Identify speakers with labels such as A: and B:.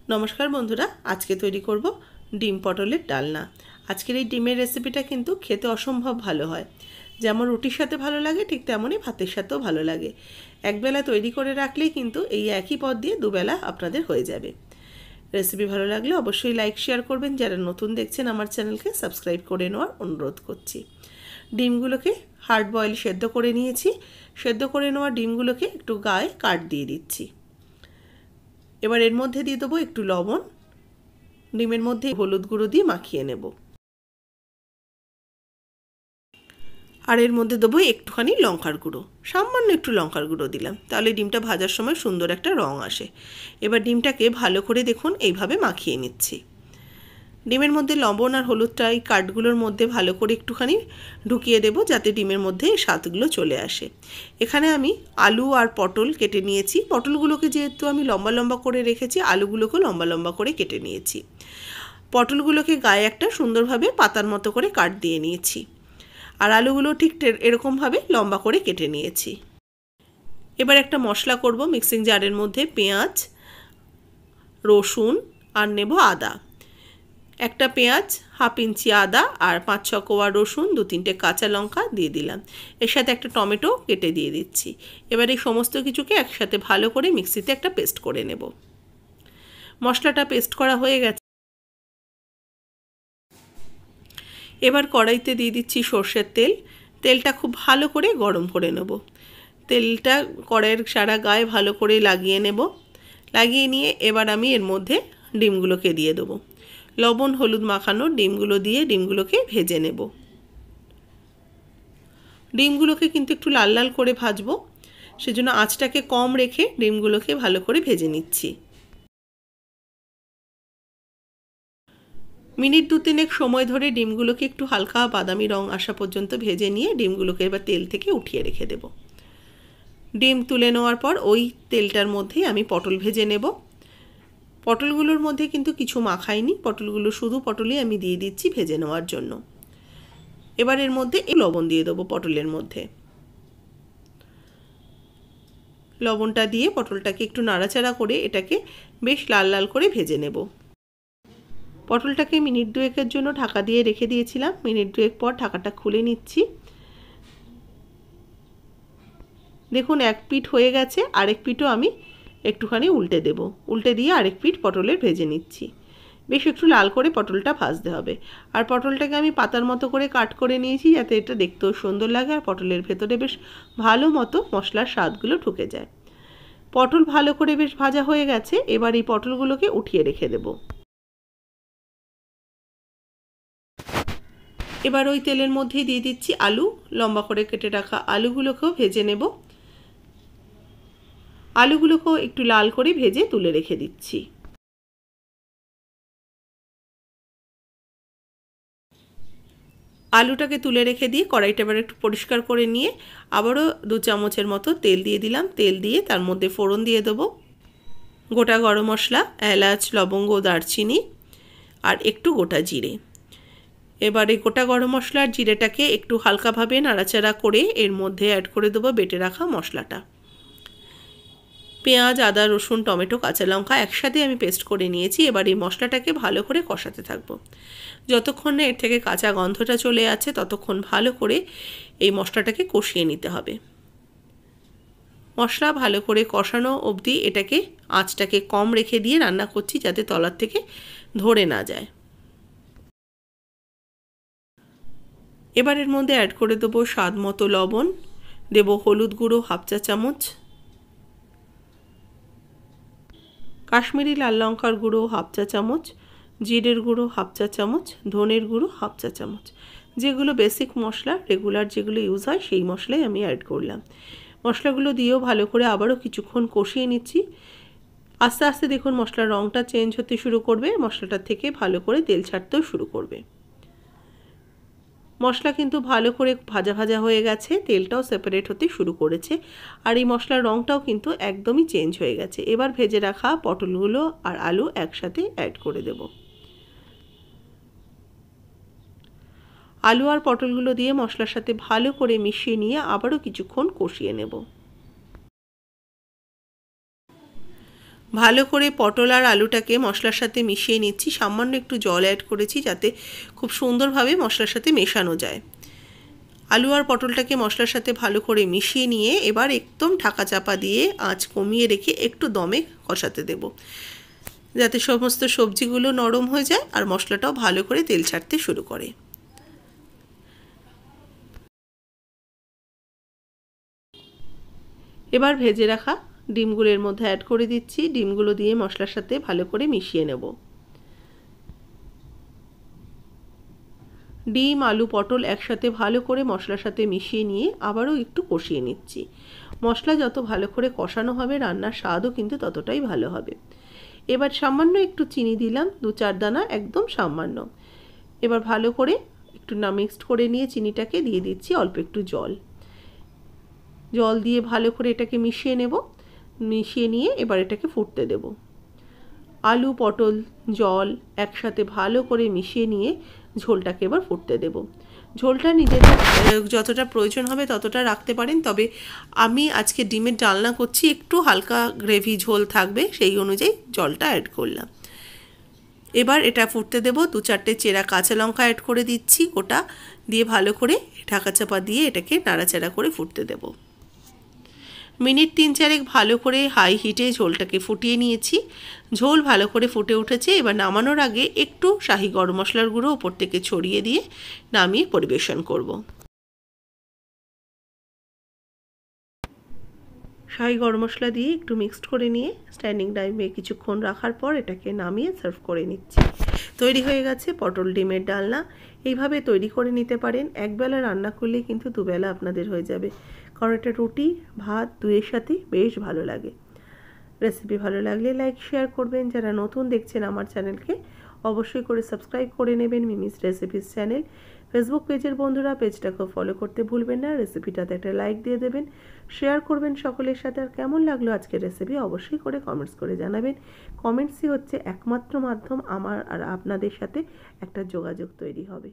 A: নমস্কার বন্ধুরা, আজকে তৈরি করব ডিম পটলের ডালনা। আজকের এই ডিমের রেসিপিটা কিন্তু খেতে অসম্ভব ভালো হয়। যেমন রুটির সাথে ভালো লাগে ঠিক তেমনই ভাতের সাথেও ভালো লাগে। একবেলা তৈরি করে রাখলেই কিন্তু এই একই পদ দিয়ে দুবেলা আপনাদের হয়ে যাবে। রেসিপি ভালো লাগলে অবশ্যই লাইক শেয়ার করবেন। যারা নতুন দেখছেন আমার চ্যানেলকে সাবস্ক্রাইব করে নেওয়ার অনুরোধ করছি। ডিমগুলোকে হার্ড বয়েল সেদ্ধ করে নিয়েছি। সেদ্ধ করে নেওয়া ডিমগুলোকে একটু গায়ে কাট দিয়ে দিচ্ছি। এবার এর মধ্যে দিয়ে দেবো একটু লবণ। ডিমের মধ্যে হলুদ গুঁড়ো দিয়ে মাখিয়ে নেব। আর এর মধ্যে দেবো একটুখানি লঙ্কার গুঁড়ো, সামান্য একটু লঙ্কার গুঁড়ো দিলাম, তাহলে ডিমটা ভাজার সময় সুন্দর একটা রং আসে। এবার ডিমটাকে ভালো করে দেখুন এইভাবে মাখিয়ে নিচ্ছি। ডিমের মধ্যে লবণ আর হলুদটা এই কাঠগুলোর মধ্যে ভালো করে একটুখানি ঢুকিয়ে দেব, যাতে ডিমের মধ্যে এই স্বাদগুলো চলে আসে। এখানে আমি আলু আর পটল কেটে নিয়েছি। পটলগুলোকে যেহেতু আমি লম্বা লম্বা করে রেখেছি, আলুগুলোকেও লম্বা লম্বা করে কেটে নিয়েছি। পটলগুলোকে গায়ে একটা সুন্দরভাবে পাতার মতো করে কাট দিয়ে নিয়েছি, আর আলুগুলো ঠিক এরকমভাবে লম্বা করে কেটে নিয়েছি। এবার একটা মশলা করব। মিক্সিং জারের মধ্যে পেঁয়াজ, রসুন আর নেব আদা। একটা পেঁয়াজ, হাফ ইঞ্চি আদা আর 5-6 কোয়া রসুন, 2-3টে কাঁচা লঙ্কা দিয়ে দিলাম। এর সাথে একটা টমেটো কেটে দিয়ে দিচ্ছি। এবার এই সমস্ত কিছুকে একসাথে ভালো করে মিক্সিতে একটা পেস্ট করে নেব। মশলাটা পেস্ট করা হয়ে গেছে। এবার কড়াইতে দিয়ে দিচ্ছি সর্ষের তেল। তেলটা খুব ভালো করে গরম করে নেব। তেলটা কড়াইয়ের সারা গায়ে ভালো করে লাগিয়ে নেব। লাগিয়ে নিয়ে এবার আমি এর মধ্যে ডিমগুলোকে দিয়ে দেবো। লবণ হলুদ মাখানো ডিমগুলো দিয়ে ডিমগুলোকে ভেজে নেব। ডিমগুলোকে কিন্তু একটু লাল লাল করে ভাজবো, সেজন্য আঁচটাকে কম রেখে ডিমগুলোকে ভালো করে ভেজে নিচ্ছি। মিনিট 2-3 সময় ধরে ডিমগুলোকে একটু হালকা বাদামি রং আসা পর্যন্ত ভেজে নিয়ে ডিমগুলোকে এবার তেল থেকে উঠিয়ে রেখে দেব। ডিম তুলে নেওয়ার পর ওই তেলটার মধ্যেই আমি পটল ভেজে নেব। পটলগুলোর মধ্যে কিন্তু কিছু মাখাইনি, পটলগুলো শুধু পটলই আমি দিয়ে দিচ্ছি ভেজে নেওয়ার জন্য। এবার এর মধ্যে এই লবণ দিয়ে দেবো পটলের মধ্যে। লবণটা দিয়ে পটলটাকে একটু নাড়াচাড়া করে এটাকে বেশ লাল লাল করে ভেজে নেব। পটলটাকে মিনিট 2-এর জন্য ঢাকা দিয়ে রেখে দিয়েছিলাম। মিনিট 2 পর ঢাকাটা খুলে নিচ্ছি। দেখুন এক পিঠ হয়ে গেছে, আরেক পিঠও আমি একটুখানি উল্টে দেব। উল্টে দিয়ে আরেক পিঠ পটলের ভেজে নিচ্ছি। বেশ একটু লাল করে পটলটা ভাজতে হবে। আর পটলটাকে আমি পাতার মতো করে কাট করে নিয়েছি, যাতে এটা দেখতেও সুন্দর লাগে আর পটলের ভেতরে বেশ ভালো মতো মশলার স্বাদগুলো ঢুকে যায়। পটল ভালো করে বেশ ভাজা হয়ে গেছে। এবার এই পটলগুলোকে উঠিয়ে রেখে দেব। এবার ওই তেলের মধ্যেই দিয়ে দিচ্ছি আলু। লম্বা করে কেটে রাখা আলুগুলোকেও ভেজে নেব। আলুগুলোকেও একটু লাল করে ভেজে তুলে রেখে দিচ্ছি। আলুটাকে তুলে রেখে দিয়ে কড়াইটা এবার একটু পরিষ্কার করে নিয়ে আবারও 2 চামচের মতো তেল দিয়ে দিলাম। তেল দিয়ে তার মধ্যে ফোড়ন দিয়ে দেবো। গোটা গরম মশলা, এলাচ, লবঙ্গ, দারচিনি আর একটু গোটা জিরে। এবারে গোটা গরম মশলা আর জিরেটাকে একটু হালকাভাবে নাড়াচাড়া করে এর মধ্যে অ্যাড করে দেবো বেটে রাখা মশলাটা। পেঁয়াজ, আদা, রসুন, টমেটো, কাঁচা লঙ্কা একসাথে আমি পেস্ট করে নিয়েছি। এবার এই মশলাটাকে ভালো করে কষাতে থাকবো। যতক্ষণ না এর থেকে কাঁচা গন্ধটা চলে আছে ততক্ষণ ভালো করে এই মশলাটাকে কষিয়ে নিতে হবে। মশলা ভালো করে কষানো অবধি এটাকে আঁচটাকে কম রেখে দিয়ে রান্না করছি, যাতে তলার থেকে ধরে না যায়। এবার এর মধ্যে অ্যাড করে দেবো স্বাদ মতো লবণ, দেবো হলুদ গুঁড়ো 1/2 চা চামচ, কাশ্মীরি লাল লঙ্কার গুঁড়ো 1/2 চা চামচ, জিরের গুঁড়ো 1/2 চা চামচ, ধনের গুঁড়ো 1/2 চা চামচ। যেগুলো বেসিক মশলা রেগুলার যেগুলো ইউজ হয় সেই মশলাই আমি অ্যাড করলাম। মশলাগুলো দিয়েও ভালো করে আবারও কিছুক্ষণ কষিয়ে নিচ্ছি। আস্তে আস্তে দেখুন মশলার রঙটা চেঞ্জ হতে শুরু করবে, মশলাটার থেকে ভালো করে তেল ছাড়তেও শুরু করবে। মশলা কিন্তু ভালো করে ভাজা ভাজা হয়ে গেছে, তেলটাও সেপারেট হতে শুরু করেছে আর এই মশলার রঙটাও কিন্তু একদমই চেঞ্জ হয়ে গেছে। এবার ভেজে রাখা পটলগুলো আর আলু একসাথে অ্যাড করে দেব। আলু আর পটলগুলো দিয়ে মশলার সাথে ভালো করে মিশিয়ে নিয়ে আবারও কিছুক্ষণ কষিয়ে নেব। ভালো করে পটল আর আলুটাকে মশলার সাথে মিশিয়ে নিচ্ছি। সামান্য একটু জল অ্যাড করেছি যাতে খুব সুন্দরভাবে মশলার সাথে মেশানো যায়। আলু আর পটলটাকে মশলার সাথে ভালো করে মিশিয়ে নিয়ে এবার একদম ঢাকা চাপা দিয়ে আঁচ কমিয়ে রেখে একটু দমে কষাতে দেব, যাতে সমস্ত সবজিগুলো নরম হয়ে যায় আর মশলাটাও ভালো করে তেল ছাড়তে শুরু করে। এবার ভেজে রাখা ডিমগুলো এর মধ্যে অ্যাড করে দিচ্ছি। ডিমগুলো দিয়ে মশলার সাথে ভালো করে মিশিয়ে নেব। ডিম, আলু, পটল একসাথে ভালো করে মশলার সাথে মিশিয়ে নিয়ে আবারও একটু কষিয়ে নিচ্ছি। মশলা যত ভালো করে কষানো হবে রান্নার স্বাদও কিন্তু ততটাই ভালো হবে। এবার সামান্য একটু চিনি দিলাম, 2-4 দানা, একদম সামান্য। এবার ভালো করে একটু মিক্সড করে নিয়ে চিনিটাকে দিয়ে দিচ্ছি অল্প একটু জল। জল দিয়ে ভালো করে এটাকে মিশিয়ে নেব। মিশিয়ে নিয়ে এবার এটাকে ফুটতে দেব। আলু, পটল, জল একসাথে ভালো করে মিশিয়ে নিয়ে ঝোলটাকে এবার ফুটতে দেব। ঝোলটা নিজেদের যতটা প্রয়োজন হবে ততটা রাখতে পারেন, তবে আমি আজকে ডিমের ডালনা করছি, একটু হালকা গ্রেভি ঝোল থাকবে, সেই অনুযায়ী জলটা অ্যাড করলাম। এবার এটা ফুটতে দেব। 2-4টে চেরা কাঁচা লঙ্কা অ্যাড করে দিচ্ছি গোটা, দিয়ে ভালো করে ঢাকা চাপা দিয়ে এটাকে নাড়াচাড়া করে ফুটতে দেব। মিনিট 3-4 ভালো করে হাই হিটে ঝোলটাকে ফুটিয়ে নিয়েছি। ঝোল ভালো করে ফুটে উঠেছে। এবার নামানোর আগে একটু শাহি গরম মশলার গুঁড়ো ওপর থেকে ছড়িয়ে দিয়ে নামিয়ে পরিবেশন করব। শাহি গরম মশলা দিয়ে একটু মিক্সড করে নিয়ে স্ট্যান্ডিং টাইমে কিছুক্ষণ রাখার পর এটাকে নামিয়ে সার্ভ করে নিচ্ছি। তৈরি হয়ে গেছে পটল ডিমের ডালনা। এইভাবে তৈরি করে নিতে পারেন। একবেলা রান্না করলেই কিন্তু দুবেলা আপনাদের হয়ে যাবে, কারণ এটা রুটি ভাত দুইয়ের সাথেই বেশ ভালো লাগে। রেসিপি ভালো লাগলে লাইক শেয়ার করবেন। যারা নতুন দেখছেন আমার চ্যানেলকে অবশ্যই করে সাবস্ক্রাইব করে নেবেন মিমিস রেসিপিস চ্যানেল। ফেসবুক পেজের বন্ধুরা পেজটাকেও ফলো করতে ভুলবেন না। রেসিপিটাতে একটা লাইক দিয়ে দেবেন, শেয়ার করবেন সকলের সাথে। আর কেমন লাগলো আজকের রেসিপি অবশ্যই করে কমেন্টস করে জানাবেন। কমেন্টসই হচ্ছে একমাত্র মাধ্যম আমার আর আপনাদের সাথে একটা যোগাযোগ তৈরি হবে।